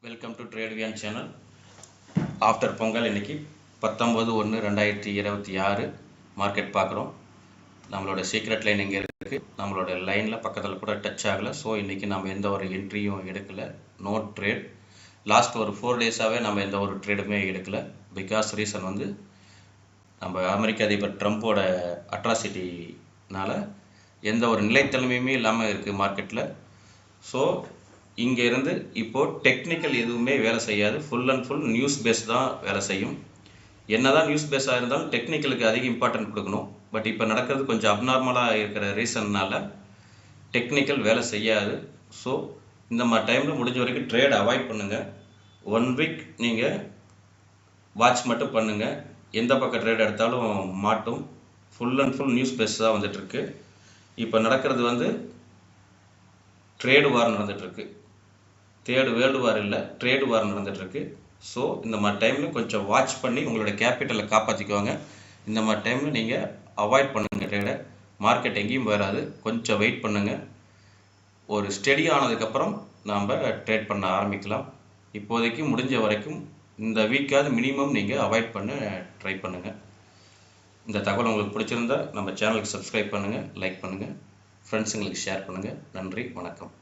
Welcome to ட்ரேட்வியான் channel. After Pongal இன்னைக்கு 19/1/2026 market பார்க்குறோம். நம்மளோட சீக்ரெட் லைன் இங்கே இருக்குது. நம்மளோட லைனில் பக்கத்தில் கூட டச் ஆகலை. ஸோ இன்றைக்கி நம்ம எந்த ஒரு என்ட்ரியும் எடுக்கலை. No trade. லாஸ்ட் ஒரு 4 டேஸாகவே நம்ம எந்த ஒரு ட்ரேடுமே எடுக்கலை. பிகாஸ் ரீசன் வந்து நம்ம அமெரிக்க அதிபர் ட்ரம்ப்போட அட்ராசிட்டினால் எந்த ஒரு நிலைத்தன்மையுமே இல்லாமல் இருக்குது மார்க்கெட்டில். ஸோ இங்கே இருந்து இப்போது டெக்னிக்கல் எதுவுமே வேலை செய்யாது. Full and full news base தான் வேலை செய்யும். என்ன தான் நியூஸ் பேஸாக இருந்தாலும் டெக்னிக்கலுக்கு அதிக இம்பார்ட்டன்ட் கொடுக்கணும். பட் இப்போ நடக்கிறது கொஞ்சம் அப்நார்மலாக இருக்கிற ரீசன்னால் டெக்னிக்கல் வேலை செய்யாது. ஸோ இந்த மாதிரி டைமில் முடிஞ்ச வரைக்கும் ட்ரேட் அவாய்ட் பண்ணுங்கள். 1 வீக் நீங்கள் வாட்ச் மட்டும் பண்ணுங்கள். எந்த பக்கம் ட்ரேட் எடுத்தாலும் மாட்டும். Full and full news base தான் வந்துட்டுருக்கு. இப்போ நடக்கிறது வந்து ட்ரேடு வார் நடந்துகிட்ருக்கு. தேர்டு வேர்ல்டு வார் இல்லை, ட்ரேடு வார் நடந்துகிட்ருக்கு. ஸோ இந்த மாதிரி டைமில் கொஞ்சம் வாட்ச் பண்ணி உங்களோட கேபிட்டலை காப்பாற்றிக்குவாங்க. இந்த மாதிரி டைமில் நீங்கள் அவாய்ட் பண்ணுங்கள் ட்ரேடை. மார்க்கெட் எங்கேயும் வராது. கொஞ்சம் வெயிட் பண்ணுங்கள். ஒரு ஸ்டெடி ஆனதுக்கப்புறம் நாம் ட்ரேட் பண்ண ஆரம்பிக்கலாம். இப்போதைக்கு முடிஞ்ச வரைக்கும் இந்த வீக்காவது மினிமம் நீங்கள் அவாய்ட் பண்ண ட்ரை பண்ணுங்கள். இந்த தகவல் உங்களுக்கு பிடிச்சிருந்தா நம்ம சேனலுக்கு சப்ஸ்கிரைப் பண்ணுங்கள், லைக் பண்ணுங்கள், ஃப்ரெண்ட்ஸுங்களுக்கு ஷேர் பண்ணுங்கள். நன்றி, வணக்கம்.